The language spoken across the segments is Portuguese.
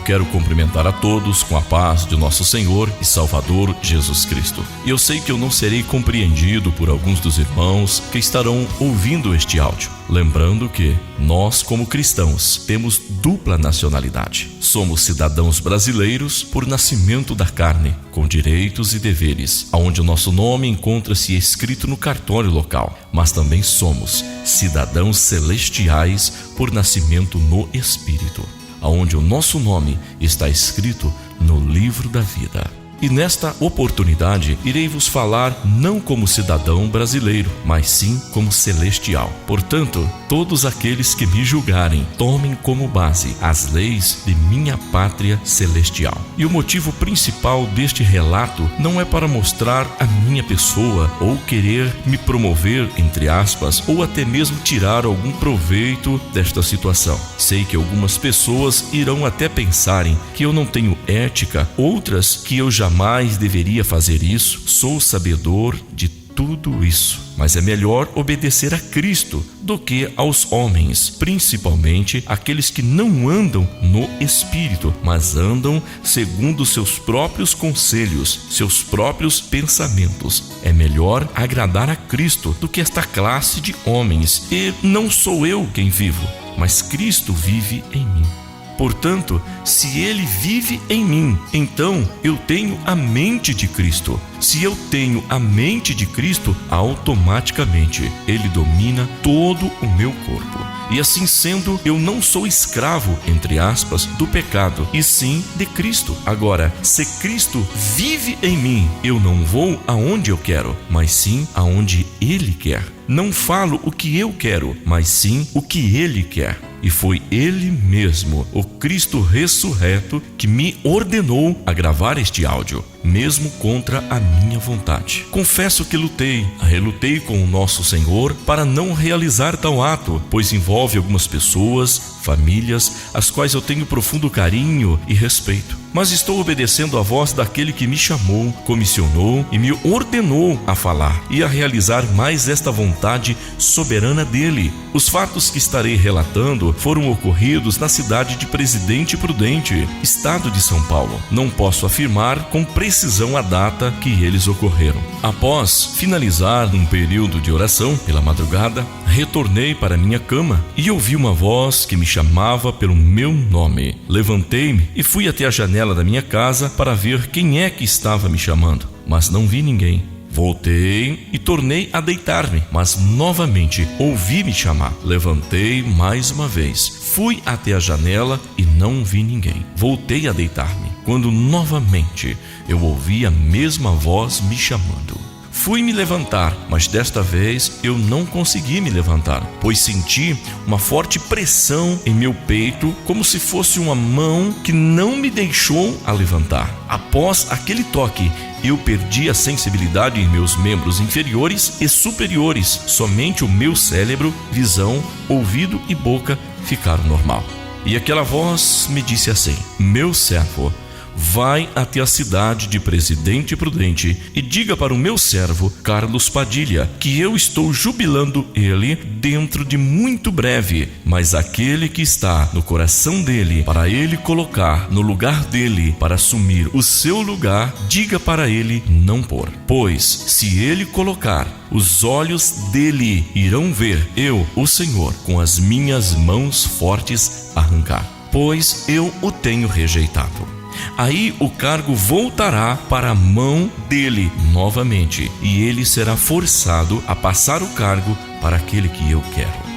quero cumprimentar a todos com a paz de nosso Senhor e Salvador Jesus Cristo. E eu sei que eu não serei compreendido por alguns dos irmãos que estarão ouvindo este áudio. Lembrando que nós, como cristãos, temos dupla nacionalidade. Somos cidadãos brasileiros por nascimento da carne, com direitos e deveres, onde o nosso nome encontra-se escrito no cartório local, mas também somos cidadãos celestiais por nascimento no Espírito, onde o nosso nome está escrito no livro da vida. E nesta oportunidade, irei vos falar não como cidadão brasileiro, mas sim como celestial. Portanto, todos aqueles que me julgarem, tomem como base as leis de minha pátria celestial. E o motivo principal deste relato não é para mostrar a minha pessoa ou querer me promover, entre aspas, ou até mesmo tirar algum proveito desta situação. Sei que algumas pessoas irão até pensarem que eu não tenho ética, outras que eu jamais deveria fazer isso. Sou sabedor de tudo isso, mas é melhor obedecer a Cristo do que aos homens, principalmente aqueles que não andam no Espírito, mas andam segundo seus próprios conselhos, seus próprios pensamentos. É melhor agradar a Cristo do que esta classe de homens. E não sou eu quem vivo, mas Cristo vive em mim. Portanto, se Ele vive em mim, então eu tenho a mente de Cristo. Se eu tenho a mente de Cristo, automaticamente Ele domina todo o meu corpo. E assim sendo, eu não sou escravo, entre aspas, do pecado, e sim de Cristo. Agora, se Cristo vive em mim, eu não vou aonde eu quero, mas sim aonde Ele quer. Não falo o que eu quero, mas sim o que Ele quer. E foi Ele mesmo, o Cristo ressurreto, que me ordenou a gravar este áudio, mesmo contra a minha vontade. Confesso que relutei com o nosso Senhor para não realizar tal ato, pois envolve algumas pessoas, famílias, as quais eu tenho profundo carinho e respeito. Mas estou obedecendo à voz daquele que me chamou, comissionou e me ordenou a falar e a realizar mais esta vontade soberana dele. Os fatos que estarei relatando foram ocorridos na cidade de Presidente Prudente, estado de São Paulo. Não posso afirmar com precisão a data que eles ocorreram. Após finalizar um período de oração pela madrugada, retornei para minha cama e ouvi uma voz que me chamava pelo meu nome. Levantei-me e fui até a janela da minha casa para ver quem é que estava me chamando, mas não vi ninguém. Voltei e tornei a deitar-me, mas novamente ouvi me chamar. Levantei mais uma vez, fui até a janela e não vi ninguém. Voltei a deitar-me, quando novamente eu ouvi a mesma voz me chamando. Fui me levantar, mas desta vez eu não consegui me levantar, pois senti uma forte pressão em meu peito, como se fosse uma mão que não me deixou a levantar. Após aquele toque, eu perdi a sensibilidade em meus membros inferiores e superiores. Somente o meu cérebro, visão, ouvido e boca ficaram normal. E aquela voz me disse assim: meu servo, vai até a cidade de Presidente Prudente e diga para o meu servo Carlos Padilha que eu estou jubilando ele dentro de muito breve, mas aquele que está no coração dele para ele colocar no lugar dele para assumir o seu lugar, diga para ele não pôr, pois se ele colocar, os olhos dele irão ver eu, o Senhor, com as minhas mãos fortes arrancar, pois eu o tenho rejeitado. Aí o cargo voltará para a mão dele novamente, e ele será forçado a passar o cargo para aquele que eu quero.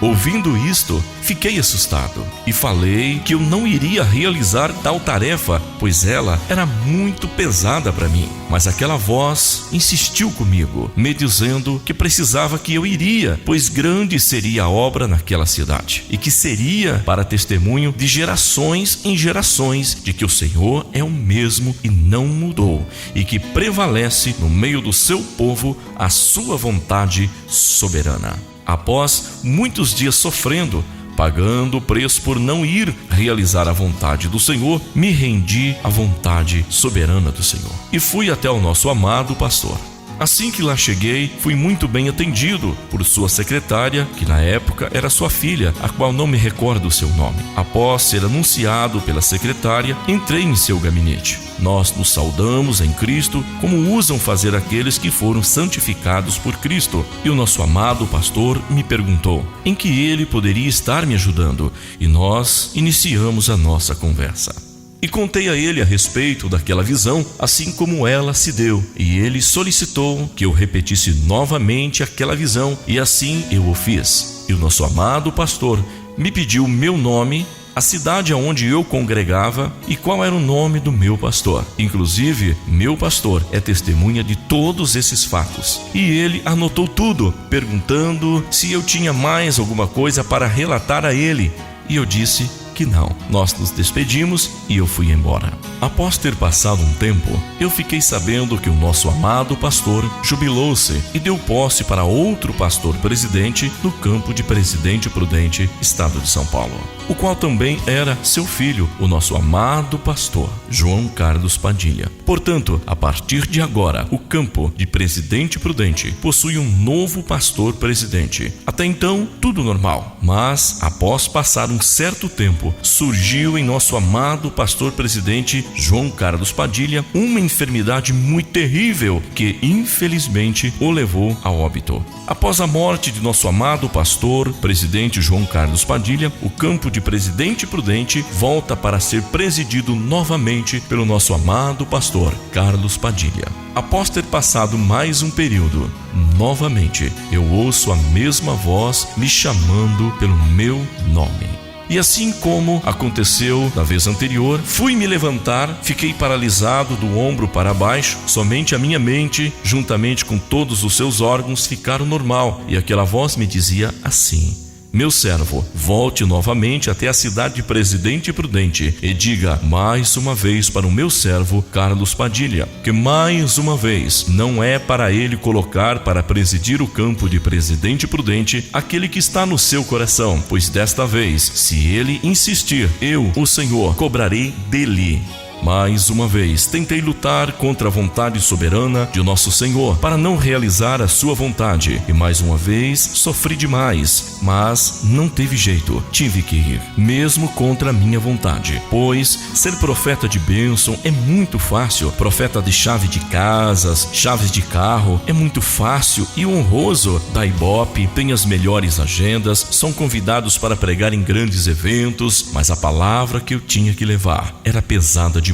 Ouvindo isto, fiquei assustado e falei que eu não iria realizar tal tarefa, pois ela era muito pesada para mim. Mas aquela voz insistiu comigo, me dizendo que precisava que eu iria, pois grande seria a obra naquela cidade e que seria para testemunho de gerações em gerações de que o Senhor é o mesmo e não mudou, e que prevalece no meio do seu povo a sua vontade soberana. Após muitos dias sofrendo, pagando o preço por não ir realizar a vontade do Senhor, me rendi à vontade soberana do Senhor e fui até o nosso amado pastor. Assim que lá cheguei, fui muito bem atendido por sua secretária, que na época era sua filha, a qual não me recordo o seu nome. Após ser anunciado pela secretária, entrei em seu gabinete. Nós nos saudamos em Cristo, como usam fazer aqueles que foram santificados por Cristo. E o nosso amado pastor me perguntou em que ele poderia estar me ajudando, e nós iniciamos a nossa conversa. E contei a ele a respeito daquela visão, assim como ela se deu, e ele solicitou que eu repetisse novamente aquela visão, e assim eu o fiz. E o nosso amado pastor me pediu meu nome, a cidade aonde eu congregava e qual era o nome do meu pastor. Inclusive, meu pastor é testemunha de todos esses fatos. E ele anotou tudo, perguntando se eu tinha mais alguma coisa para relatar a ele. E eu disse que não. Nós nos despedimos e eu fui embora. Após ter passado um tempo, eu fiquei sabendo que o nosso amado pastor jubilou-se e deu posse para outro pastor presidente no campo de Presidente Prudente, estado de São Paulo, o qual também era seu filho, o nosso amado pastor João Carlos Padilha. Portanto, a partir de agora, o campo de Presidente Prudente possui um novo pastor presidente. Até então, tudo normal, mas após passar um certo tempo, surgiu em nosso amado pastor presidente João Carlos Padilha uma enfermidade muito terrível que infelizmente o levou a óbito. Após a morte de nosso amado pastor presidente João Carlos Padilha, o campo de Presidente Prudente volta para ser presidido novamente pelo nosso amado pastor Carlos Padilha. Após ter passado mais um período, novamente eu ouço a mesma voz me chamando pelo meu nome. E assim como aconteceu na vez anterior, fui me levantar, fiquei paralisado do ombro para baixo, somente a minha mente, juntamente com todos os seus órgãos, ficaram normal, e aquela voz me dizia assim: meu servo, volte novamente até a cidade de Presidente Prudente e diga mais uma vez para o meu servo Carlos Padilha que mais uma vez não é para ele colocar para presidir o campo de Presidente Prudente aquele que está no seu coração, pois desta vez, se ele insistir, eu, o Senhor, cobrarei dele. Mais uma vez, tentei lutar contra a vontade soberana de nosso Senhor para não realizar a sua vontade. E mais uma vez, sofri demais, mas não teve jeito. Tive que ir, mesmo contra a minha vontade. Pois ser profeta de bênção é muito fácil. Profeta de chave de casas, chaves de carro, é muito fácil e honroso. Da Ibope tem as melhores agendas, são convidados para pregar em grandes eventos, mas a palavra que eu tinha que levar era pesada demais.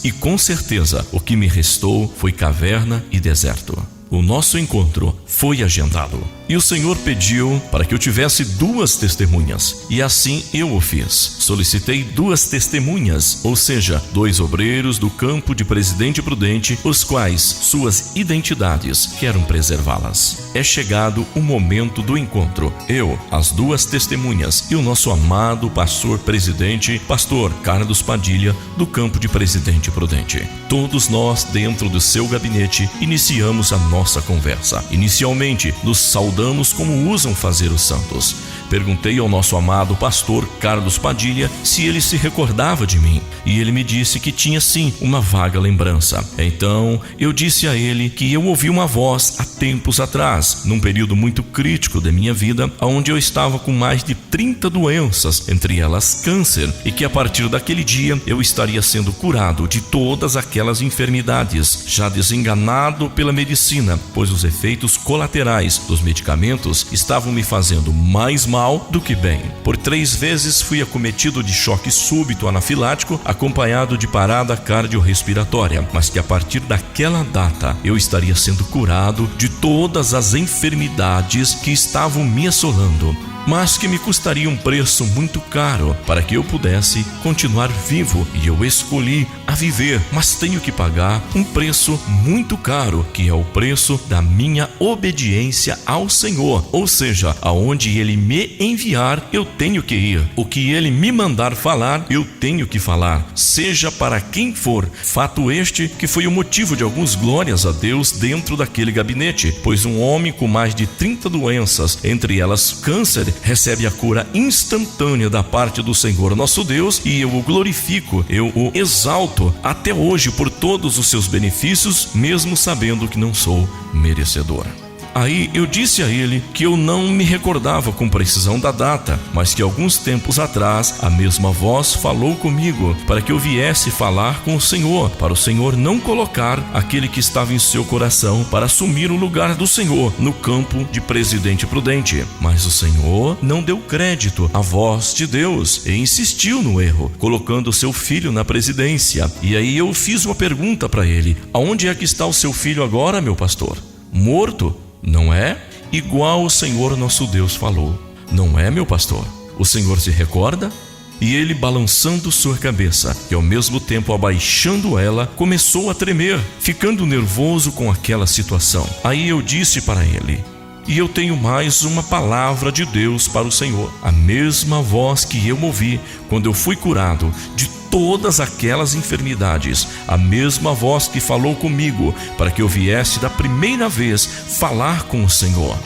E com certeza o que me restou foi caverna e deserto. O nosso encontro foi agendado e o Senhor pediu para que eu tivesse 2 testemunhas, e assim eu o fiz. Solicitei 2 testemunhas, ou seja, 2 obreiros do campo de Presidente Prudente, os quais suas identidades quero preservá-las. É chegado o momento do encontro. Eu, as 2 testemunhas e o nosso amado pastor presidente, pastor Carlos Padilha, do campo de Presidente Prudente. Todos nós, dentro do seu gabinete, iniciamos a nossa conversa. Inicialmente, nos saudamos como usam fazer os santos. Perguntei ao nosso amado pastor Carlos Padilha se ele se recordava de mim, e ele me disse que tinha sim uma vaga lembrança. Então eu disse a ele que eu ouvi uma voz há tempos atrás, num período muito crítico da minha vida, onde eu estava com mais de 30 doenças, entre elas câncer, e que a partir daquele dia eu estaria sendo curado de todas aquelas enfermidades, já desenganado pela medicina, pois os efeitos colaterais dos medicamentos estavam me fazendo mais mal do que bem. Por 3 vezes fui acometido de choque súbito anafilático, acompanhado de parada cardiorrespiratória, mas que a partir daquela data eu estaria sendo curado de todas as enfermidades que estavam me assolando, mas que me custaria um preço muito caro para que eu pudesse continuar vivo, e eu escolhi a viver, mas tenho que pagar um preço muito caro, que é o preço da minha obediência ao Senhor, ou seja, aonde Ele me enviar, eu tenho que ir, o que Ele me mandar falar, eu tenho que falar, seja para quem for. Fato este que foi o motivo de alguns glórias a Deus dentro daquele gabinete, pois um homem com mais de 30 doenças, entre elas câncer, recebe a cura instantânea da parte do Senhor nosso Deus, e eu o glorifico, eu o exalto até hoje por todos os seus benefícios, mesmo sabendo que não sou merecedor. Aí eu disse a ele que eu não me recordava com precisão da data, mas que alguns tempos atrás a mesma voz falou comigo para que eu viesse falar com o Senhor, para o Senhor não colocar aquele que estava em seu coração para assumir o lugar do Senhor no campo de presidente prudente. Mas o Senhor não deu crédito à voz de Deus e insistiu no erro, colocando seu filho na presidência. E aí eu fiz uma pergunta para ele: aonde é que está o seu filho agora, meu pastor? Morto? Não é? Igual o Senhor nosso Deus falou. Não é, meu pastor? O Senhor se recorda? E ele, balançando sua cabeça e ao mesmo tempo abaixando ela, começou a tremer, ficando nervoso com aquela situação. Aí eu disse para ele: e eu tenho mais uma palavra de Deus para o Senhor. A mesma voz que eu ouvi quando eu fui curado de todas aquelas enfermidades, a mesma voz que falou comigo para que eu viesse da primeira vez falar com o Senhor,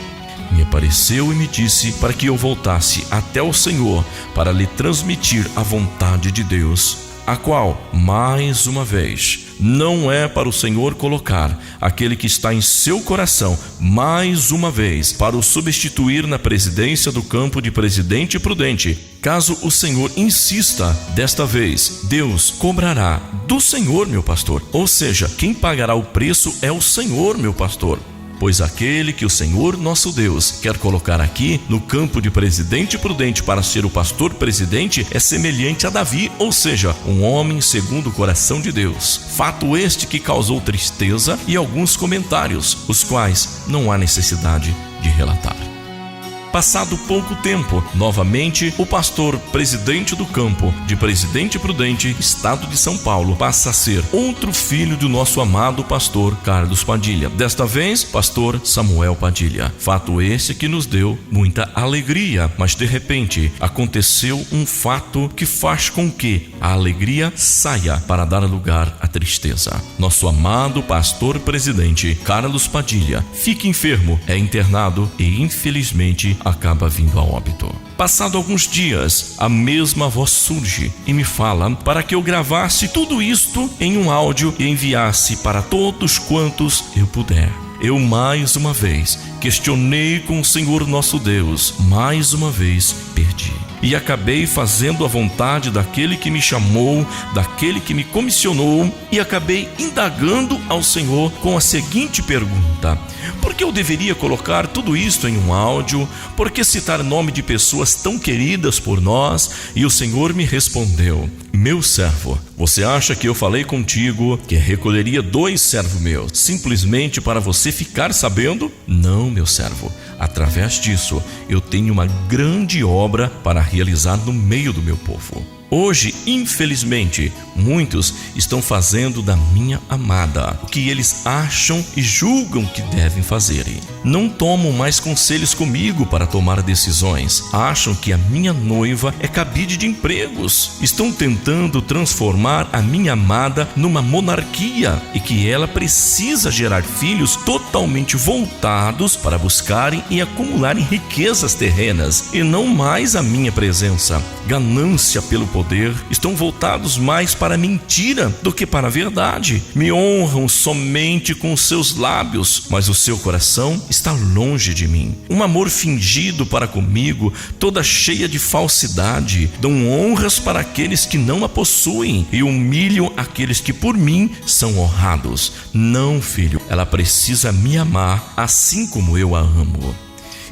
me apareceu e me disse para que eu voltasse até o Senhor para lhe transmitir a vontade de Deus, a qual, mais uma vez, não é para o Senhor colocar aquele que está em seu coração, mais uma vez, para o substituir na presidência do campo de presidente prudente. Caso o Senhor insista, desta vez, Deus cobrará do Senhor, meu pastor. Ou seja, quem pagará o preço é o Senhor, meu pastor. Pois aquele que o Senhor nosso Deus quer colocar aqui no campo de presidente prudente para ser o pastor presidente é semelhante a Davi, ou seja, um homem segundo o coração de Deus. Fato este que causou tristeza e alguns comentários, os quais não há necessidade de relatar. Passado pouco tempo, novamente, o pastor presidente do campo de Presidente Prudente, estado de São Paulo, passa a ser outro filho do nosso amado pastor Carlos Padilha. Desta vez, pastor Samuel Padilha. Fato esse que nos deu muita alegria, mas de repente aconteceu um fato que faz com que a alegria saia para dar lugar à tristeza. Nosso amado pastor presidente Carlos Padilha fica enfermo, é internado e infelizmente acaba vindo a óbito. Passado alguns dias, a mesma voz surge e me fala para que eu gravasse tudo isto em um áudio e enviasse para todos quantos eu puder. Eu mais uma vez questionei com o Senhor nosso Deus, mais uma vez perdi. E acabei fazendo a vontade daquele que me chamou, daquele que me comissionou, e acabei indagando ao Senhor com a seguinte pergunta: por que eu deveria colocar tudo isto em um áudio? Por que citar nome de pessoas tão queridas por nós? E o Senhor me respondeu: meu servo, você acha que eu falei contigo que recolheria 2 servos meus, simplesmente para você ficar sabendo? Não, meu servo. Através disso, eu tenho uma grande obra para realizar no meio do meu povo. Hoje, infelizmente, muitos estão fazendo da minha amada o que eles acham e julgam que devem fazer. Não tomam mais conselhos comigo para tomar decisões. Acham que a minha noiva é cabide de empregos. Estão tentando transformar a minha amada numa monarquia e que ela precisa gerar filhos totalmente voltados para buscarem e acumularem riquezas terrenas e não mais a minha presença. Ganância pelo poder, estão voltados mais para a mentira do que para a verdade. Me honram somente com os seus lábios, mas o seu coração está longe de mim. Um amor fingido para comigo, toda cheia de falsidade. Dão honras para aqueles que não a possuem e humilham aqueles que por mim são honrados. Não, filho, ela precisa me amar assim como eu a amo.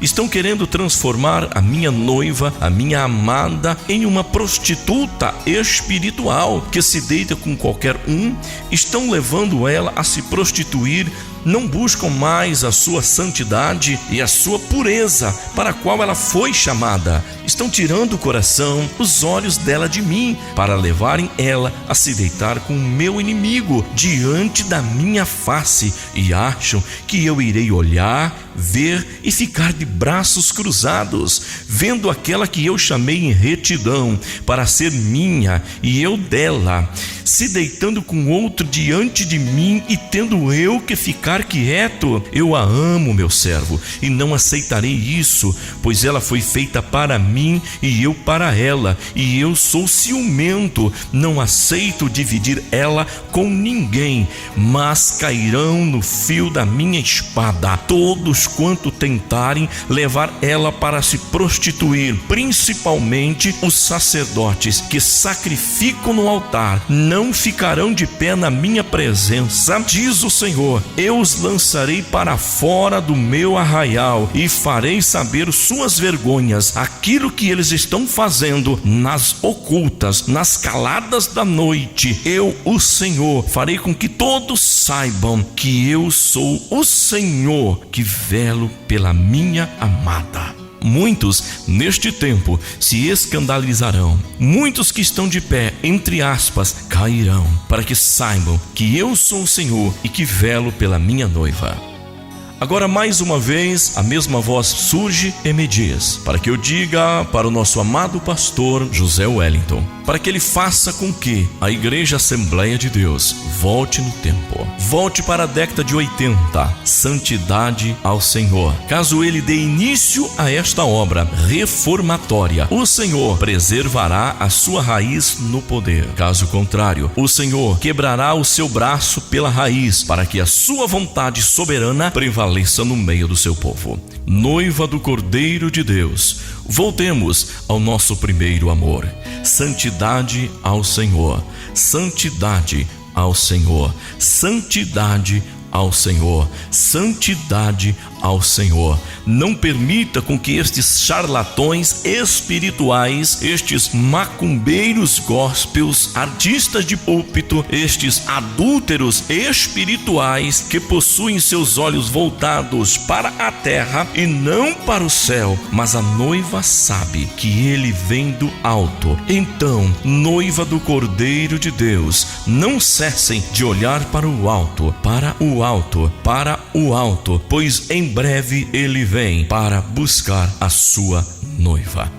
Estão querendo transformar a minha noiva, a minha amada, em uma prostituta espiritual que se deita com qualquer um. Estão levando ela a se prostituir. Não buscam mais a sua santidade e a sua pureza para a qual ela foi chamada. Estão tirando o coração, os olhos dela de mim, para levarem ela a se deitar com o meu inimigo diante da minha face, e acham que eu irei olhar, ver e ficar de braços cruzados, vendo aquela que eu chamei em retidão para ser minha e eu dela, se deitando com outro diante de mim e tendo eu que ficar ficar quieto? Eu a amo, meu servo, e não aceitarei isso, pois ela foi feita para mim e eu para ela, e eu sou ciumento, não aceito dividir ela com ninguém, mas cairão no fio da minha espada todos quanto tentarem levar ela para se prostituir, principalmente os sacerdotes que sacrificam no altar, não ficarão de pé na minha presença, diz o Senhor. Eu os lançarei para fora do meu arraial e farei saber suas vergonhas, aquilo que eles estão fazendo nas ocultas, nas caladas da noite. Eu, o Senhor, farei com que todos saibam que eu sou o Senhor que velo pela minha amada. Muitos neste tempo se escandalizarão, muitos que estão de pé, entre aspas, cairão, para que saibam que eu sou o Senhor e que velo pela minha noiva. Agora, mais uma vez, a mesma voz surge e me diz, para que eu diga para o nosso amado pastor José Wellington, para que ele faça com que a Igreja Assembleia de Deus volte no tempo, volte para a década de 80, santidade ao Senhor. Caso ele dê início a esta obra reformatória, o Senhor preservará a sua raiz no poder. Caso contrário, o Senhor quebrará o seu braço pela raiz, para que a sua vontade soberana prevaleça no meio do seu povo. Noiva do Cordeiro de Deus, voltemos ao nosso primeiro amor. Santidade ao Senhor, santidade ao Senhor, santidade ao Senhor, santidade ao Senhor. Não permita com que estes charlatões espirituais, estes macumbeiros gospels, artistas de púlpito, estes adúlteros espirituais que possuem seus olhos voltados para a terra e não para o céu, mas a noiva sabe que ele vem do alto. Então, noiva do Cordeiro de Deus, não cessem de olhar para o alto, para o alto, para o alto, pois em breve ele vem para buscar a sua noiva.